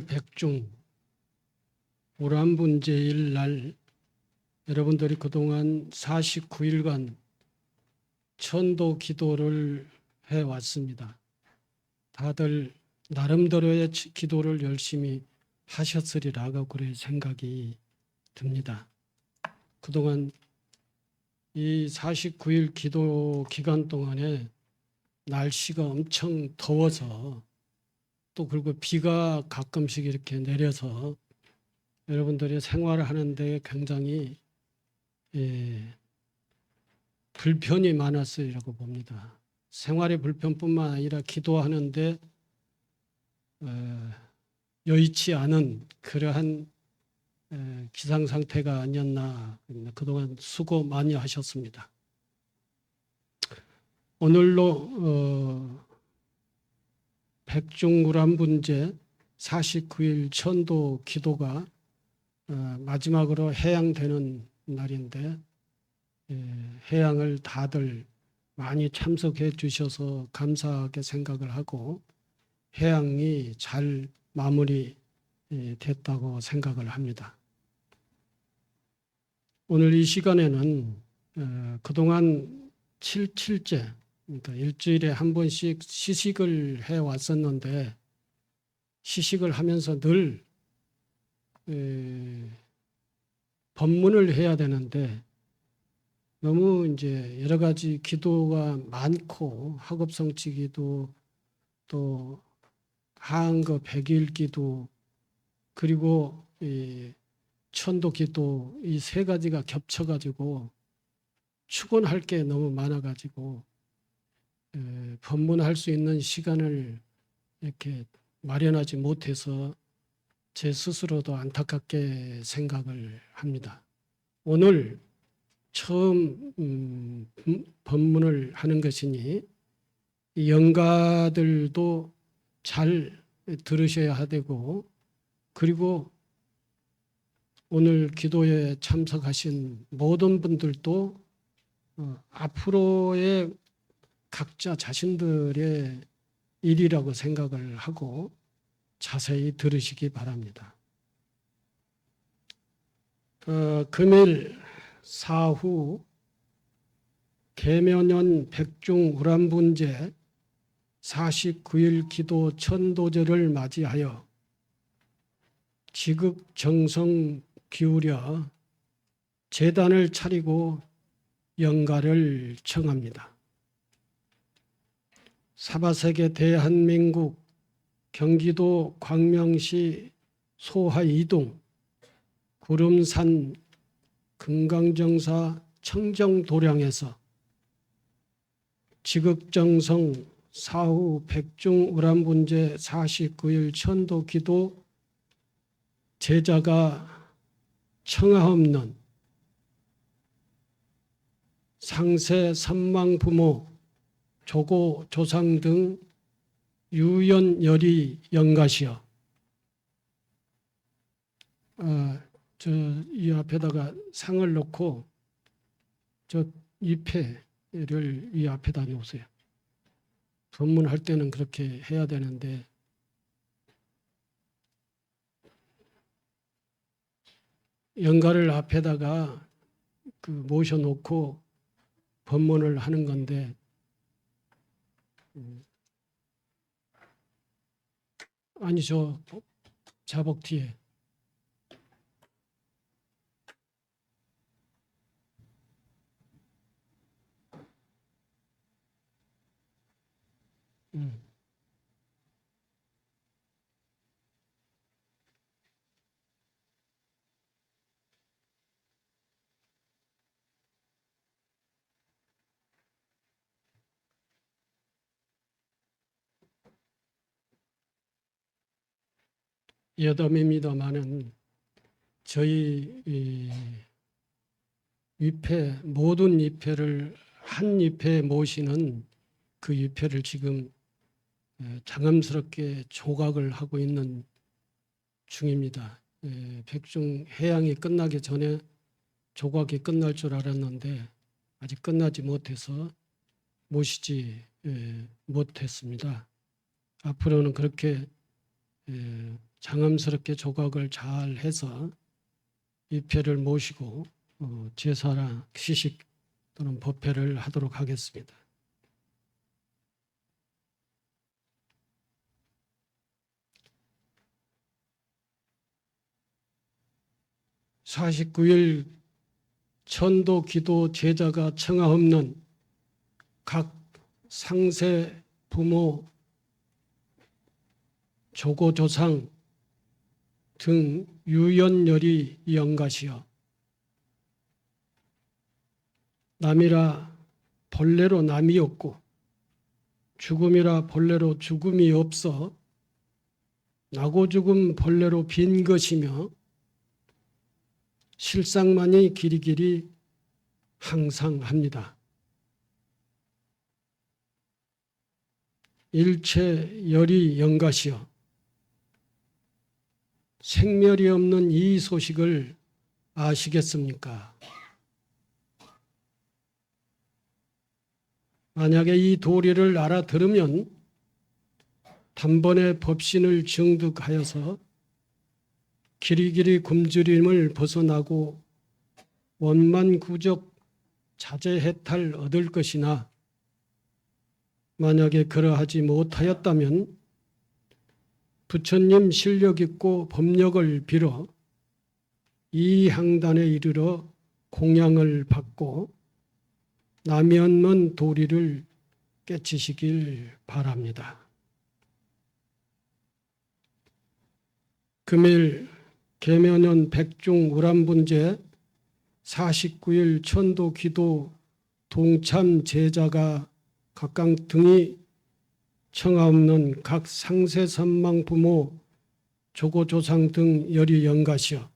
8월 백중 우란분제일 날 여러분들이 그동안 49일간 천도 기도를 해왔습니다. 다들 나름대로의 기도를 열심히 하셨으리라고 그래 생각이 듭니다. 그동안 이 49일 기도 기간 동안에 날씨가 엄청 더워서 또 그리고 비가 가끔씩 이렇게 내려서 여러분들이 생활을 하는데 굉장히 불편이 많았으리라고 봅니다. 생활의 불편뿐만 아니라 기도하는데 여의치 않은 그러한 기상 상태가 아니었나. 그동안 수고 많이 하셨습니다. 오늘로 백중우란분제 49일 천도 기도가 마지막으로 해양되는 날인데 해양을 다들 많이 참석해 주셔서 감사하게 생각을 하고 해양이 잘 마무리 됐다고 생각을 합니다. 오늘 이 시간에는 그동안 7일째 그러니까 일주일에 한 번씩 시식을 해왔었는데 시식을 하면서 늘 법문을 해야 되는데 너무 이제 여러 가지 기도가 많고 학업성취 기도 또 하한거 100일 기도 그리고 천도 기도 이 세 가지가 겹쳐가지고 축원할 게 너무 많아가지고 법문할 수 있는 시간을 이렇게 마련하지 못해서 제 스스로도 안타깝게 생각을 합니다. 오늘 처음 법문을 하는 것이니 영가들도 잘 들으셔야 되고 그리고 오늘 기도에 참석하신 모든 분들도 앞으로의 각자 자신들의 일이라고 생각을 하고 자세히 들으시기 바랍니다. 금일 사후 계면연 백중우란분제 49일 기도 천도제를 맞이하여 지극정성 기울여 제단을 차리고 영가를 청합니다. 사바세계 대한민국 경기도 광명시 소하이동 구름산 금강정사 청정도량에서 지극정성 사후 백중우란분제 49일 천도기도 제자가 청하없는 상세 선망부모 조고 조상 등 유연열이 영가시여 이 앞에다가 상을 놓고 저 잎에를 이 앞에다 놓으세요. 법문할 때는 그렇게 해야 되는데 영가를 앞에다가 모셔놓고 법문을 하는 건데 아니 저 자복 뒤에 여담입니다마는 저희 위패 모든 위패를 한 위패에 모시는 그 위패를 지금 장엄스럽게 조각을 하고 있는 중입니다. 백중 해양이 끝나기 전에 조각이 끝날 줄 알았는데 아직 끝나지 못해서 모시지 못했습니다. 앞으로는 그렇게 장엄스럽게 조각을 잘 해서 위패를 모시고 제사나 시식 또는 법회를 하도록 하겠습니다. (49일) 천도 기도 제자가 청하 없는 각 상세 부모 조고조상 등 유연열이 영가시여 남이라 본래로 남이 없고 죽음이라 본래로 죽음이 없어 나고 죽음 본래로 빈 것이며 실상만이 길이길이 항상 합니다. 일체 열이 영가시여 생멸이 없는 이 소식을 아시겠습니까? 만약에 이 도리를 알아들으면 단번에 법신을 정득하여서 길이길이 굶주림을 벗어나고 원만구적 자제해탈 얻을 것이나 만약에 그러하지 못하였다면 부처님 실력 있고 법력을 빌어 이 향단에 이르러 공양을 받고 남이 없는 도리를 깨치시길 바랍니다. 금일 계면연 백중 우람분제 49일 천도 기도 동참 제자가 각각 등이 청하 없는 각 상세 선망 부모 조고조상 등 열이 영가시여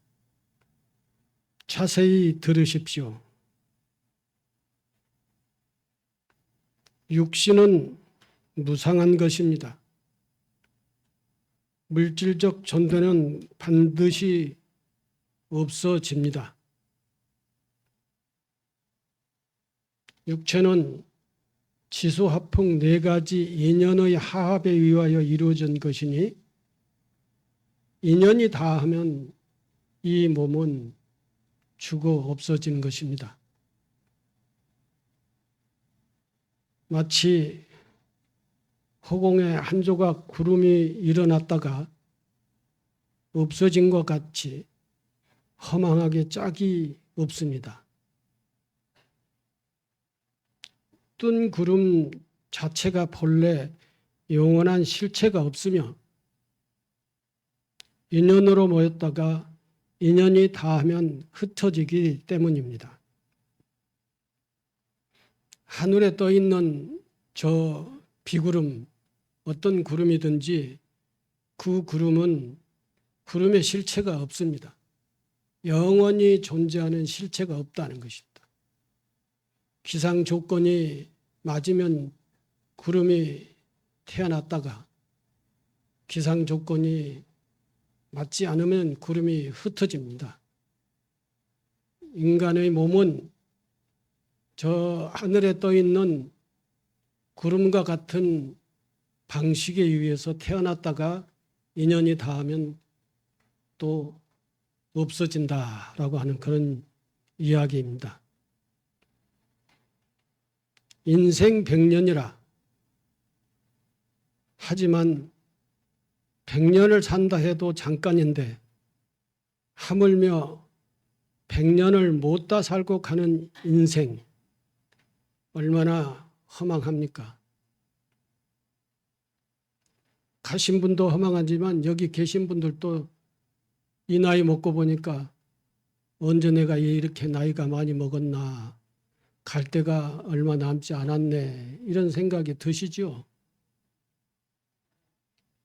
자세히 들으십시오. 육신은 무상한 것입니다. 물질적 존재는 반드시 없어집니다. 육체는 지수화풍 4가지 인연의 하합에 의하여 이루어진 것이니 인연이 다하면 이 몸은 죽어 없어지는 것입니다. 마치 허공에 한 조각 구름이 일어났다가 없어진 것 같이 허망하게 짝이 없습니다. 뜬 구름 자체가 본래 영원한 실체가 없으며 인연으로 모였다가 인연이 다하면 흩어지기 때문입니다. 하늘에 떠 있는 저 비구름, 어떤 구름이든지 그 구름은 구름의 실체가 없습니다. 영원히 존재하는 실체가 없다는 것입니다. 기상 조건이 맞으면 구름이 태어났다가 기상 조건이 맞지 않으면 구름이 흩어집니다. 인간의 몸은 저 하늘에 떠 있는 구름과 같은 방식에 의해서 태어났다가 인연이 닿으면 또 없어진다라고 하는 그런 이야기입니다. 인생 100년이라 하지만 100년을 산다 해도 잠깐인데 하물며 100년을 못다 살고 가는 인생 얼마나 허망합니까? 가신 분도 허망하지만 여기 계신 분들도 이 나이 먹고 보니까 언제 내가 이렇게 나이가 많이 먹었나, 갈 때가 얼마 남지 않았네, 이런 생각이 드시죠?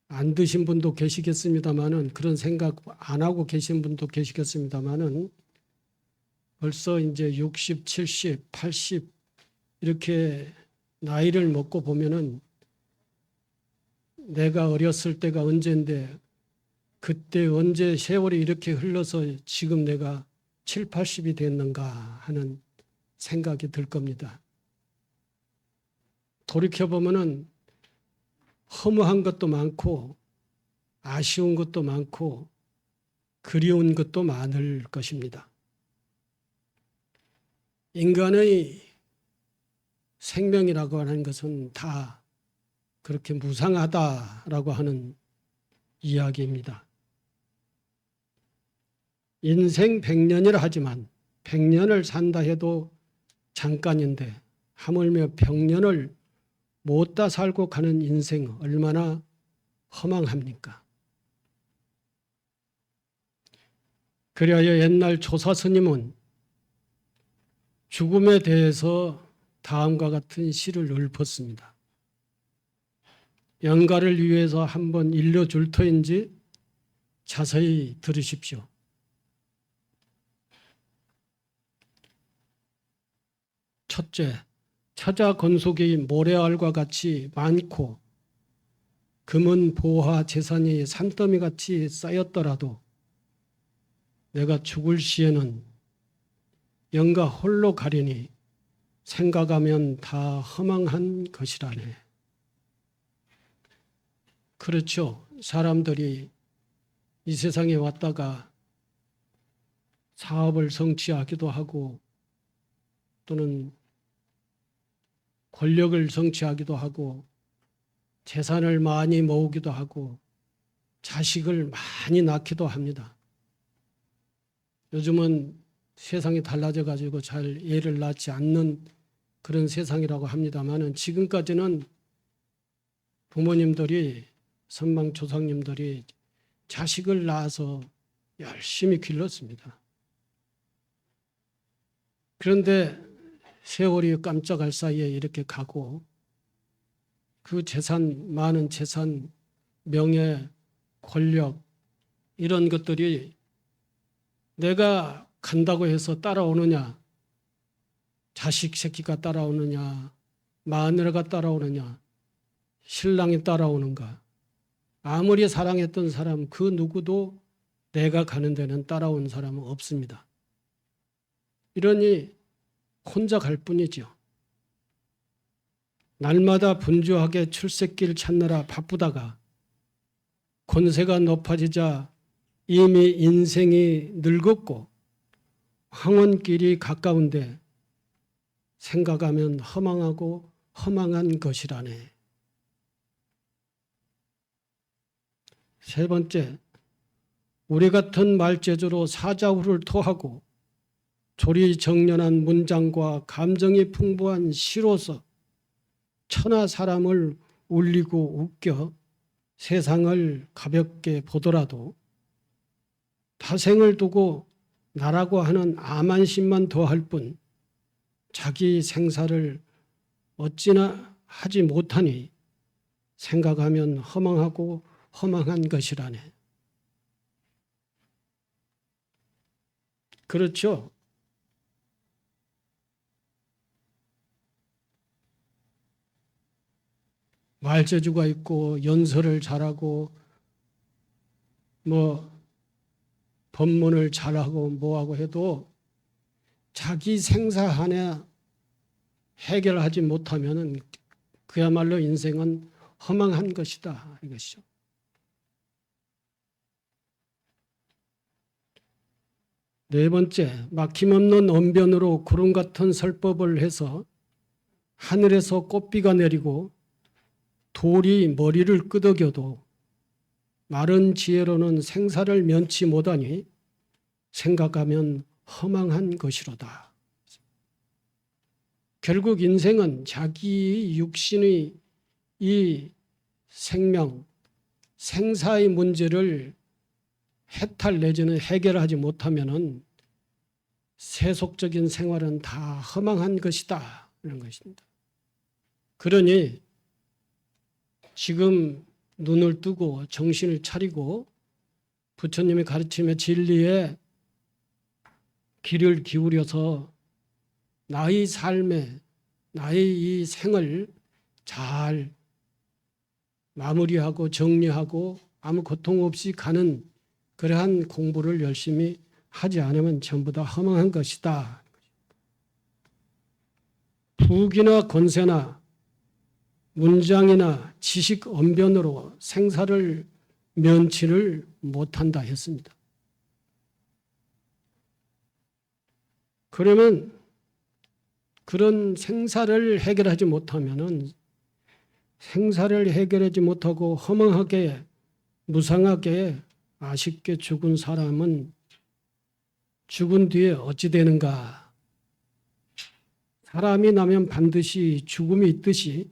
안 드신 분도 계시겠습니다만은, 그런 생각 안 하고 계신 분도 계시겠습니다만은, 벌써 이제 60, 70, 80 이렇게 나이를 먹고 보면은 내가 어렸을 때가 언제인데 그때 언제 세월이 이렇게 흘러서 지금 내가 7, 80이 됐는가 하는 생각이 들 겁니다. 돌이켜보면은 허무한 것도 많고 아쉬운 것도 많고 그리운 것도 많을 것입니다. 인간의 생명이라고 하는 것은 다 그렇게 무상하다라고 하는 이야기입니다. 인생 100년이라 하지만 100년을 산다 해도 잠깐인데 하물며 100년을 못다 살고 가는 인생 얼마나 허망합니까? 그리하여 옛날 조사스님은 죽음에 대해서 다음과 같은 시를 읊었습니다. 영가를 위해서 한번 일러줄 터인지 자세히 들으십시오. 첫째, 처자 건속이 모래알과 같이 많고 금은 보화 재산이 산더미같이 쌓였더라도 내가 죽을 시에는 영가 홀로 가리니 생각하면 다 허망한 것이라네. 그렇죠. 사람들이 이 세상에 왔다가 사업을 성취하기도 하고 또는 권력을 성취하기도 하고 재산을 많이 모으기도 하고 자식을 많이 낳기도 합니다. 요즘은 세상이 달라져 가지고 잘 애를 낳지 않는 그런 세상이라고 합니다만은 지금까지는 부모님들이 선망 조상님들이 자식을 낳아서 열심히 길렀습니다. 그런데 세월이 깜짝할 사이에 이렇게 가고 그 재산, 많은 재산, 명예, 권력 이런 것들이 내가 간다고 해서 따라오느냐, 자식 새끼가 따라오느냐, 마누라가 따라오느냐, 신랑이 따라오는가. 아무리 사랑했던 사람 그 누구도 내가 가는 데는 따라온 사람은 없습니다. 이러니 혼자 갈 뿐이죠. 날마다 분주하게 출세길 찾느라 바쁘다가 권세가 높아지자 이미 인생이 늙었고 황혼길이 가까운데 생각하면 허망하고 허망한 것이라네. 세 번째, 우리 같은 말재주로 사자후를 토하고 조리정연한 문장과 감정이 풍부한 시로서 천하 사람을 울리고 웃겨 세상을 가볍게 보더라도 타생을 두고 나라고 하는 암한심만 더할 뿐 자기 생사를 어찌나 하지 못하니 생각하면 허망하고 허망한 것이라네. 그렇죠. 말재주가 있고 연설을 잘하고 법문을 잘하고 뭐하고 해도 자기 생사 하나 해결하지 못하면 그야말로 인생은 허망한 것이다 이것이죠. 네 번째, 막힘없는 언변으로 구름 같은 설법을 해서 하늘에서 꽃비가 내리고 돌이 머리를 끄덕여도 마른 지혜로는 생사를 면치 못하니 생각하면 허망한 것이로다. 결국 인생은 자기 육신의 이 생명, 생사의 문제를 해탈 내지는 해결하지 못하면은 세속적인 생활은 다 허망한 것이다. 이런 것입니다. 그러니 지금 눈을 뜨고 정신을 차리고 부처님의 가르침의 진리에 귀를 기울여서 나의 삶에 나의 이 생을 잘 마무리하고 정리하고 아무 고통 없이 가는 그러한 공부를 열심히 하지 않으면 전부 다 허망한 것이다. 부귀나 권세나 문장이나 지식 언변으로 생사를 면치를 못한다 했습니다. 그러면 그런 생사를 해결하지 못하면은 생사를 해결하지 못하고 허망하게 무상하게 아쉽게 죽은 사람은 죽은 뒤에 어찌 되는가? 사람이 나면 반드시 죽음이 있듯이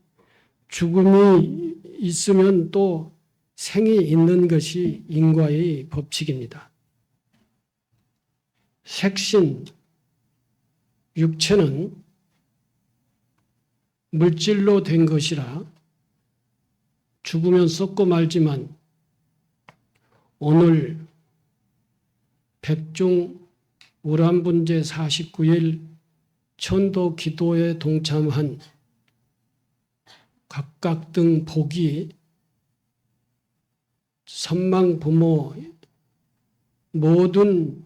죽음이 있으면 또 생이 있는 것이 인과의 법칙입니다. 색신, 육체는 물질로 된 것이라 죽으면 썩고 말지만 오늘 백중 우란분제 49일 천도 기도에 동참한 각각 등 복이 선망 부모 모든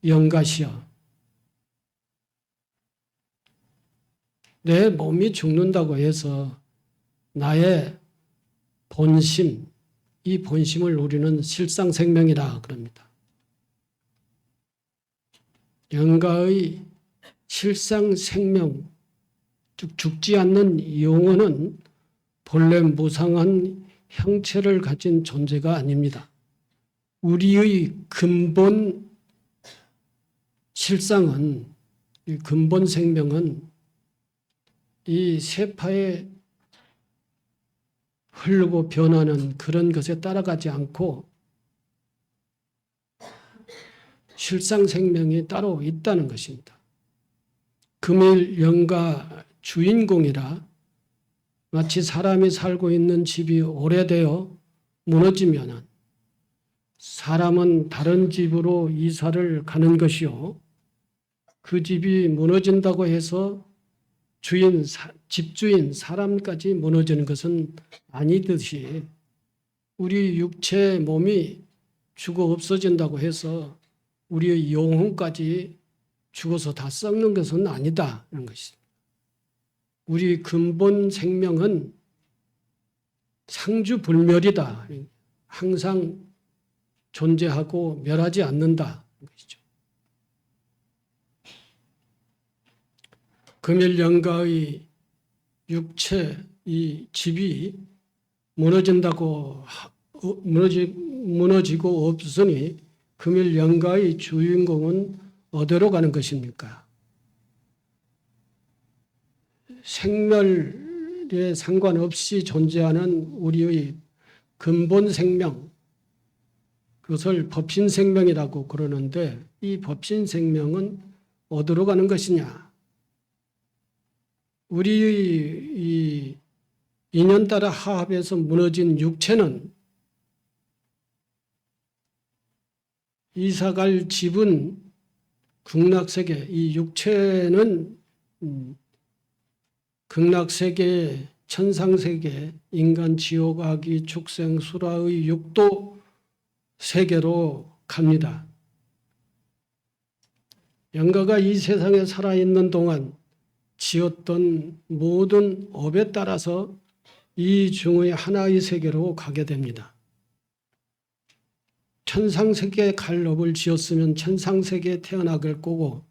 영가시여 내 몸이 죽는다고 해서 나의 본심, 이 본심을 우리는 실상생명이라 그럽니다. 영가의 실상생명, 즉 죽지 않는 영혼은 본래 무상한 형체를 가진 존재가 아닙니다. 우리의 근본 실상은, 이 근본 생명은 이 세파에 흐르고 변하는 그런 것에 따라가지 않고 실상 생명이 따로 있다는 것입니다. 금일 영가 주인공이라 마치 사람이 살고 있는 집이 오래되어 무너지면 사람은 다른 집으로 이사를 가는 것이요. 그 집이 무너진다고 해서 집주인 사람까지 무너지는 것은 아니듯이 우리 육체 몸이 죽어 없어진다고 해서 우리의 영혼까지 죽어서 다 썩는 것은 아니다는 것입니다. 우리 근본 생명은 상주불멸이다. 항상 존재하고 멸하지 않는다는 것이죠. 금일영가의 육체, 이 집이 무너지고 없으니 금일영가의 주인공은 어디로 가는 것입니까? 생멸에 상관없이 존재하는 우리의 근본 생명, 그것을 법신생명이라고 그러는데 이 법신생명은 어디로 가는 것이냐? 우리의 이 인연따라 하합해서 무너진 육체는 이사갈 집은 극락세계, 이 육체는 극락세계, 천상세계, 인간, 지옥, 악이, 축생, 수라의 육도 세계로 갑니다. 영가가 이 세상에 살아있는 동안 지었던 모든 업에 따라서 이 중의 하나의 세계로 가게 됩니다. 천상세계에 갈 업을 지었으면 천상세계에 태어나길 거고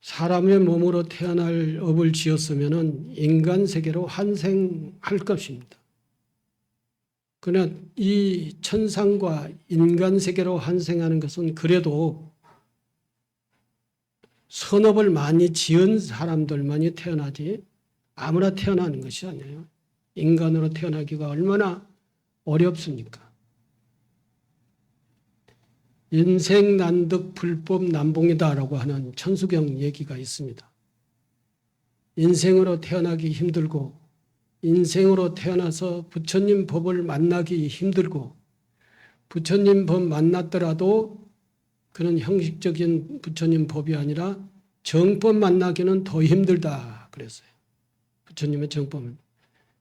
사람의 몸으로 태어날 업을 지었으면 인간세계로 환생할 것입니다. 그러나 이 천상과 인간세계로 환생하는 것은 그래도 선업을 많이 지은 사람들만이 태어나지 아무나 태어나는 것이 아니에요. 인간으로 태어나기가 얼마나 어렵습니까? 인생난득 불법 난봉이다라고 하는 천수경 얘기가 있습니다. 인생으로 태어나기 힘들고 인생으로 태어나서 부처님 법을 만나기 힘들고 부처님 법 만났더라도 그런 형식적인 부처님 법이 아니라 정법 만나기는 더 힘들다 그랬어요. 부처님의 정법은.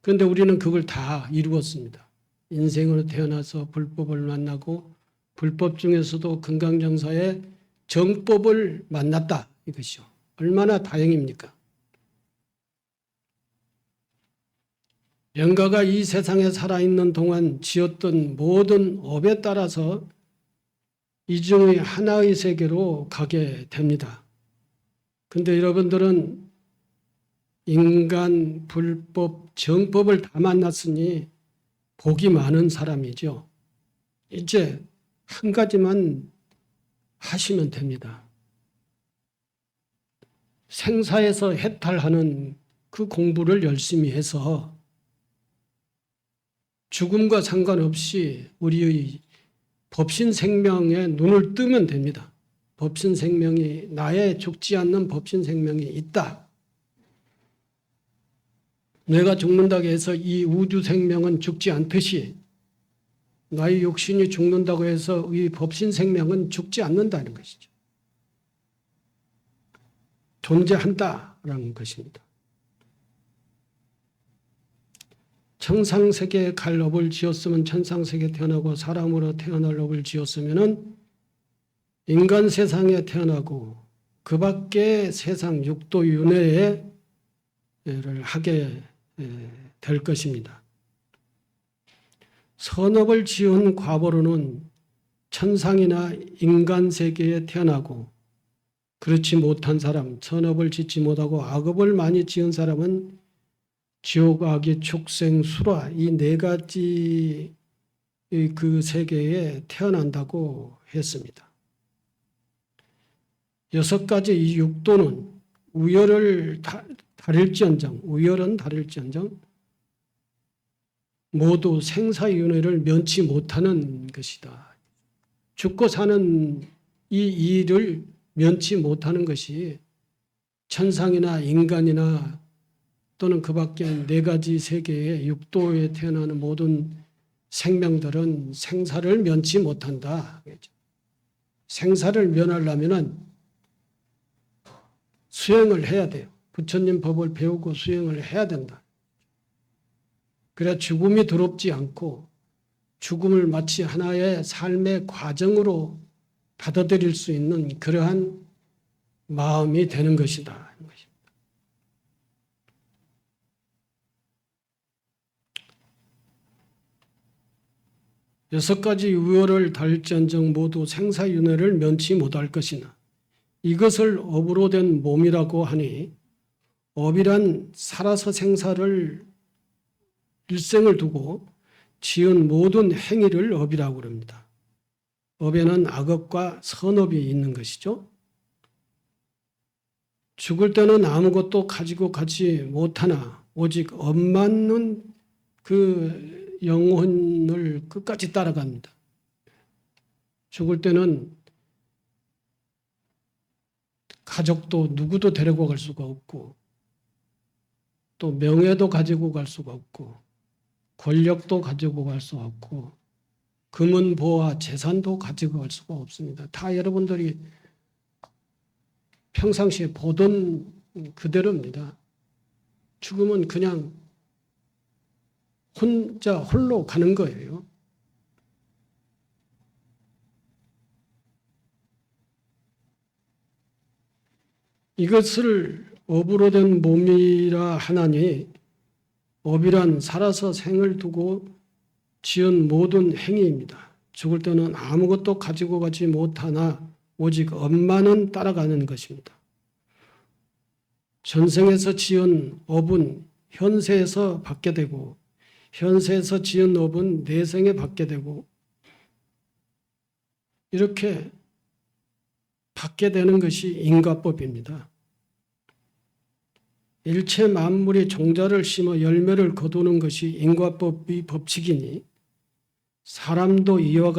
그런데 우리는 그걸 다 이루었습니다. 인생으로 태어나서 불법을 만나고 불법 중에서도 금강정사의 정법을 만났다 이것이요. 얼마나 다행입니까? 영가가 이 세상에 살아있는 동안 지었던 모든 업에 따라서 이 중의 하나의 세계로 가게 됩니다. 근데 여러분들은 인간, 불법, 정법을 다 만났으니 복이 많은 사람이죠. 이제 한 가지만 하시면 됩니다. 생사에서 해탈하는 그 공부를 열심히 해서 죽음과 상관없이 우리의 법신 생명에 눈을 뜨면 됩니다. 법신 생명이, 나의 죽지 않는 법신 생명이 있다. 내가 죽는다고 해서 이 우주 생명은 죽지 않듯이 나의 육신이 죽는다고 해서 이 법신 생명은 죽지 않는다는 것이죠. 존재한다라는 것입니다. 천상세계에 갈 업을 지었으면 천상세계에 태어나고 사람으로 태어날 업을 지었으면은 인간 세상에 태어나고 그 밖에 세상 육도 윤회를 하게 될 것입니다. 선업을 지은 과보로는 천상이나 인간 세계에 태어나고 그렇지 못한 사람, 선업을 짓지 못하고 악업을 많이 지은 사람은 지옥, 악의, 축생, 수라 이 네 가지 그 세계에 태어난다고 했습니다. 6가지 이 육도는 우열은 다를지언정 모두 생사윤회를 면치 못하는 것이다. 죽고 사는 이 일을 면치 못하는 것이 천상이나 인간이나 또는 그 밖에 4가지 세계의 육도에 태어나는 모든 생명들은 생사를 면치 못한다. 생사를 면하려면 수행을 해야 돼요. 부처님 법을 배우고 수행을 해야 된다. 그래야 죽음이 두렵지 않고 죽음을 마치 하나의 삶의 과정으로 받아들일 수 있는 그러한 마음이 되는 것이다. 6가지 우열을 달지언정 모두 생사윤회를 면치 못할 것이나 이것을 업으로 된 몸이라고 하니 업이란 살아서 생사를 일생을 두고 지은 모든 행위를 업이라고 합니다. 업에는 악업과 선업이 있는 것이죠. 죽을 때는 아무것도 가지고 가지 못하나 오직 업만은 그 영혼을 끝까지 따라갑니다. 죽을 때는 가족도 누구도 데리고 갈 수가 없고 또 명예도 가지고 갈 수가 없고 권력도 가지고 갈 수 없고 금은 보화 재산도 가지고 갈 수가 없습니다. 다 여러분들이 평상시에 보던 그대로입니다. 죽음은 그냥 혼자 홀로 가는 거예요. 이것을 업으로 된 몸이라 하나니 업이란 살아서 생을 두고 지은 모든 행위입니다. 죽을 때는 아무것도 가지고 가지 못하나 오직 업만은 따라가는 것입니다. 전생에서 지은 업은 현세에서 받게 되고 현세에서 지은 업은 내생에 받게 되고 이렇게 받게 되는 것이 인과법입니다. 일체 만물이 종자를 심어 열매를 거두는 것이 인과법의 법칙이니 사람도 이와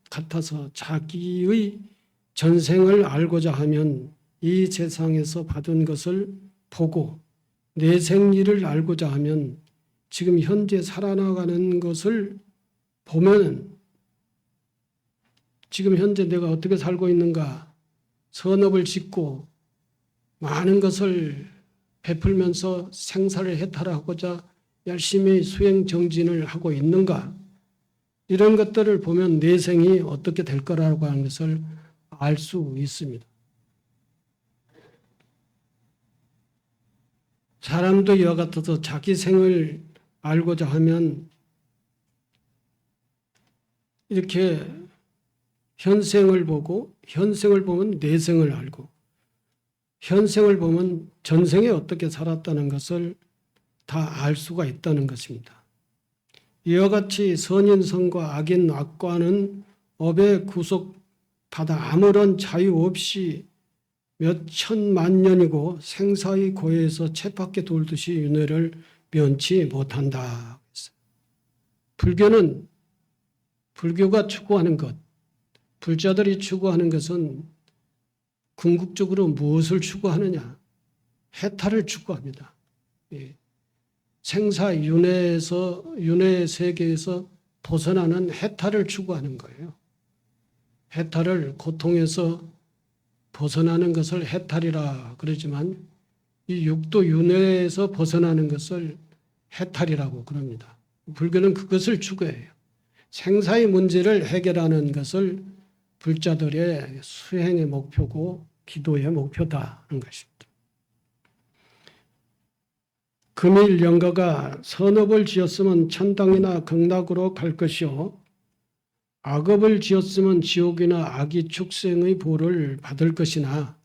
같아서 자기의 전생을 알고자 하면 이 세상에서 받은 것을 보고 내생일을 알고자 하면 지금 현재 살아나가는 것을 보면 지금 현재 내가 어떻게 살고 있는가, 선업을 짓고 많은 것을 베풀면서 생사를 해탈하고자 열심히 수행 정진을 하고 있는가, 이런 것들을 보면 내생이 어떻게 될 거라고 하는 것을 알 수 있습니다. 사람도 이와 같아서 자기 생을 알고자 하면 이렇게 현생을 보고 현생을 보면 내생을 알고 현생을 보면 전생에 어떻게 살았다는 것을 다 알 수가 있다는 것입니다. 이와 같이 선인선과 악인 악과는 업에 구속받아 아무런 자유 없이 몇 천만 년이고 생사의 고해에서 쳇바퀴 돌듯이 윤회를 면치 못한다. 불교가 추구하는 것, 불자들이 추구하는 것은 궁극적으로 무엇을 추구하느냐? 해탈을 추구합니다. 생사 윤회 세계에서 벗어나는 해탈을 추구하는 거예요. 해탈을 고통에서 벗어나는 것을 해탈이라 그러지만 이 육도 윤회에서 벗어나는 것을 해탈이라고 그럽니다. 불교는 그것을 추구해요. 생사의 문제를 해결하는 것을 불자들의 수행의 목표고 기도의 목표다는 것입니다. 금일 영가가 선업을 지었으면 천당이나 극락으로 갈 것이요 악업을 지었으면 지옥이나 악의 축생의 보를 받을 것이나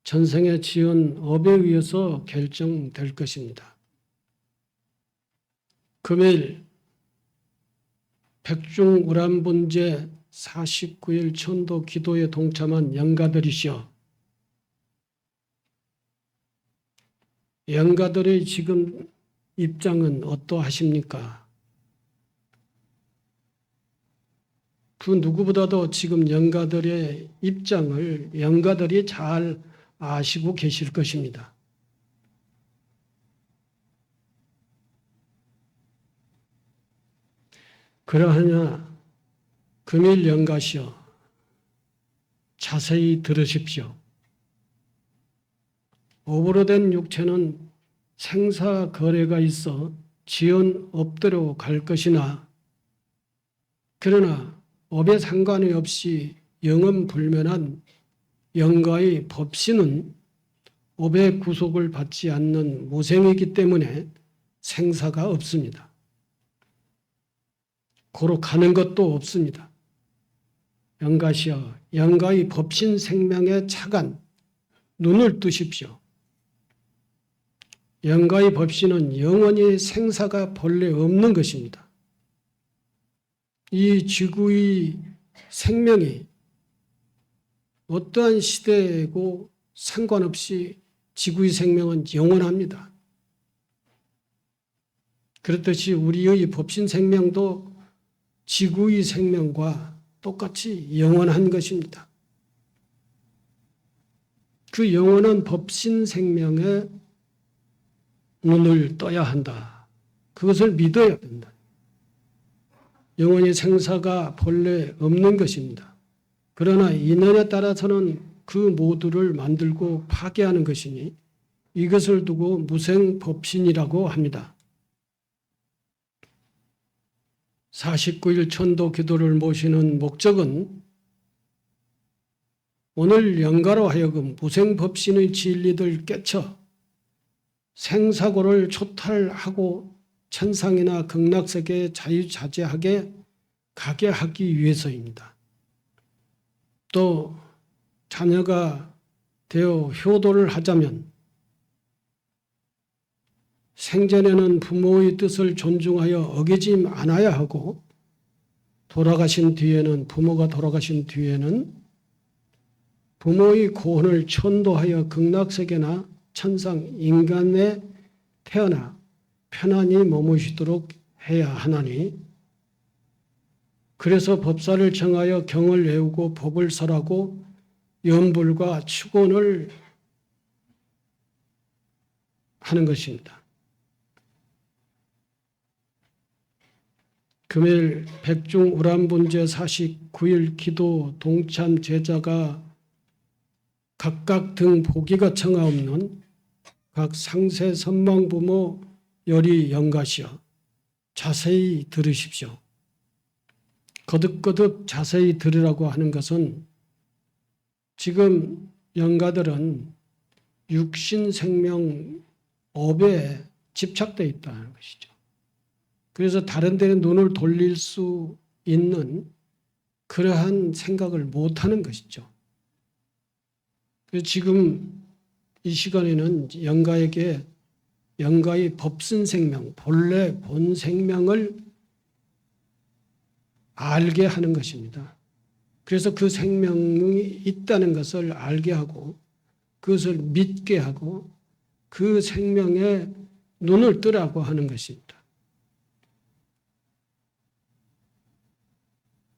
전생에 지은 업에 의해서 결정될 것입니다. 금일 백중우람분제 49일 천도 기도에 동참한 영가들이시여 영가들의 지금 입장은 어떠하십니까? 그 누구보다도 지금 영가들의 입장을 영가들이 잘 아시고 계실 것입니다. 그러하냐 금일 영가시여 자세히 들으십시오. 업으로 된 육체는 생사 거래가 있어 지은 업대로 갈 것이나 그러나 업에 상관이 없이 영원불면한 영가의 법신은 업의 구속을 받지 않는 무생이기 때문에 생사가 없습니다. 고로 가는 것도 없습니다. 영가시여 영가의 법신 생명에 착안 눈을 뜨십시오. 영가의 법신은 영원히 생사가 본래 없는 것입니다. 이 지구의 생명이 어떠한 시대고 상관없이 지구의 생명은 영원합니다. 그렇듯이 우리의 법신 생명도 지구의 생명과 똑같이 영원한 것입니다. 그 영원한 법신 생명에 눈을 떠야 한다. 그것을 믿어야 된다. 영원히 생사가 본래 없는 것입니다. 그러나 인연에 따라서는 그 모두를 만들고 파괴하는 것이니 이것을 두고 무생법신이라고 합니다. 49일 천도 기도를 모시는 목적은 오늘 영가로 하여금 무생법신의 진리를 깨쳐 생사고를 초탈하고 천상이나 극락세계에 자유자재하게 가게 하기 위해서입니다. 또 자녀가 되어 효도를 하자면 생전에는 부모의 뜻을 존중하여 어기지 않아야 하고 부모가 돌아가신 뒤에는 부모의 고혼을 천도하여 극락세계나 천상 인간에 태어나 편안히 머무시도록 해야 하나니 그래서 법사를 정하여 경을 외우고 법을 설하고 염불과 축원을 하는 것입니다. 금일 백중우람분제 49일 기도 동참 제자가 각각 등 보기가 청하옵는 각 상세 선망부모 열이 영가시여 자세히 들으십시오. 거듭거듭 자세히 들으라고 하는 것은 지금 영가들은 육신 생명 업에 집착되어 있다는 것이죠. 그래서 다른 데는 눈을 돌릴 수 있는 그러한 생각을 못하는 것이죠. 그래서 지금 이 시간에는 영가에게 영가의 법신 생명, 본래 본 생명을 알게 하는 것입니다. 그래서 그 생명이 있다는 것을 알게 하고 그것을 믿게 하고 그 생명에 눈을 뜨라고 하는 것입니다.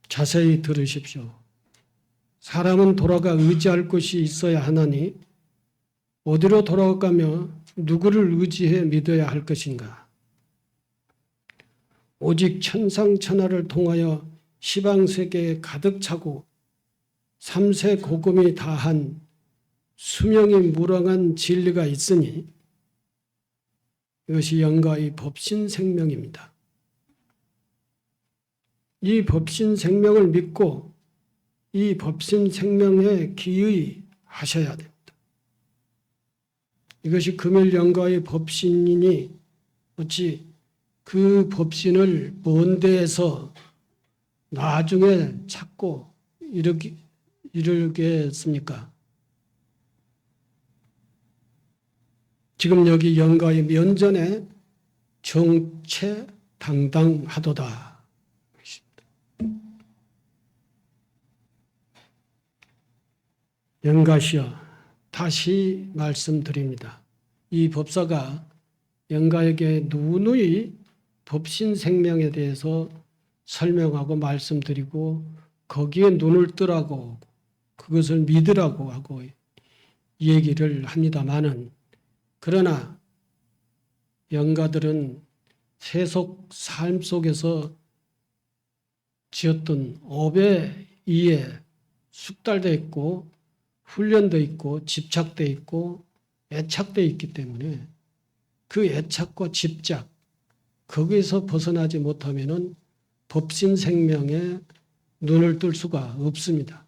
자세히 들으십시오. 사람은 돌아가 의지할 곳이 있어야 하나니 어디로 돌아가며 누구를 의지해 믿어야 할 것인가? 오직 천상천하를 통하여 시방세계에 가득 차고 삼세 고금이 다한 수명이 무량한 진리가 있으니 이것이 영가의 법신생명입니다. 이 법신생명을 믿고 이 법신생명에 기의하셔야 됩니다. 이것이 금일 영가의 법신이니 어찌 그 법신을 먼 데에서 나중에 찾고 이르겠습니까? 지금 여기 영가의 면전에 정체당당하도다. 영가시여, 다시 말씀드립니다. 이 법사가 영가에게 누누이 법신생명에 대해서 설명하고 말씀드리고 거기에 눈을 뜨라고 그것을 믿으라고 하고 얘기를 합니다마는 그러나 영가들은 세속 삶 속에서 지었던 업에 의해 숙달되어 있고 훈련되어 있고 집착되어 있고 애착되어 있기 때문에 그 애착과 집착 거기에서 벗어나지 못하면은 법신 생명에 눈을 뜰 수가 없습니다.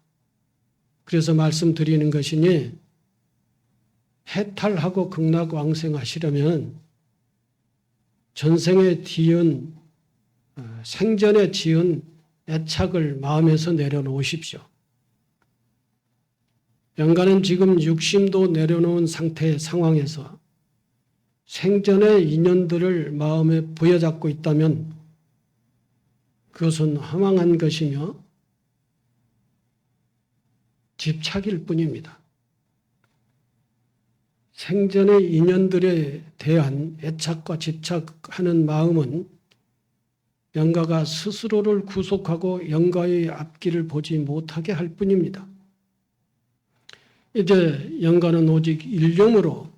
그래서 말씀드리는 것이니 해탈하고 극락왕생하시려면 전생에 지은 생전에 지은 애착을 마음에서 내려놓으십시오. 영가는 지금 육심도 내려놓은 상태의 상황에서 생전의 인연들을 마음에 부여잡고 있다면 그것은 허망한 것이며 집착일 뿐입니다. 생전의 인연들에 대한 애착과 집착하는 마음은 영가가 스스로를 구속하고 영가의 앞길을 보지 못하게 할 뿐입니다. 이제 영가는 오직 일념으로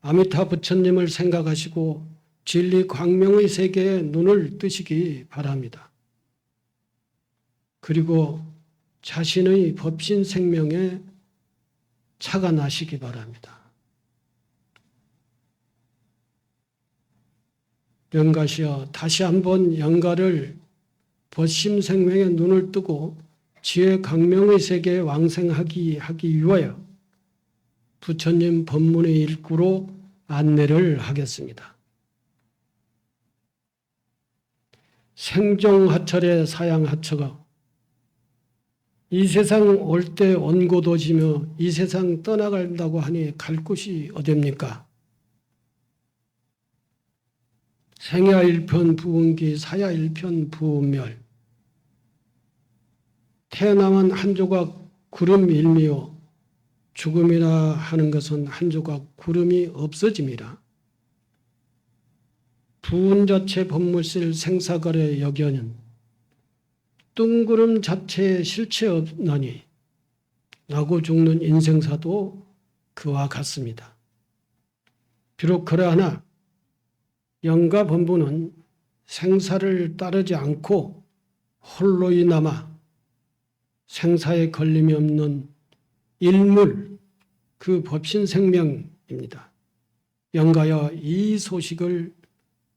아미타 부처님을 생각하시고 진리 광명의 세계에 눈을 뜨시기 바랍니다. 그리고 자신의 법신 생명에 차가 나시기 바랍니다. 영가시여, 다시 한번 영가를 법신 생명에 눈을 뜨고 지혜 강명의 세계에 왕생하기 위하여 부처님 법문의 일구로 안내를 하겠습니다. 생정하철의 사양하처가 이 세상 올 때 온고도지며 이 세상 떠나간다고 하니 갈 곳이 어딥니까? 생야 일편 부운기 사야 일편 부운멸 태어나면 한 조각 구름 일미요 죽음이라 하는 것은 한 조각 구름이 없어짐이라. 부운 자체 법물실 생사거래 여견은 뚱구름 자체에 실체 없나니 나고 죽는 인생사도 그와 같습니다. 비록 그러하나 영가 본부는 생사를 따르지 않고 홀로이 남아 생사에 걸림이 없는 일물, 그 법신 생명입니다. 영가여, 이 소식을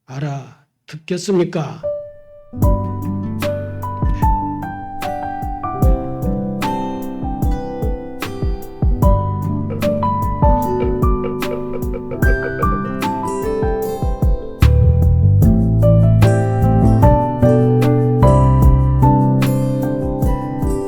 알아듣겠습니까?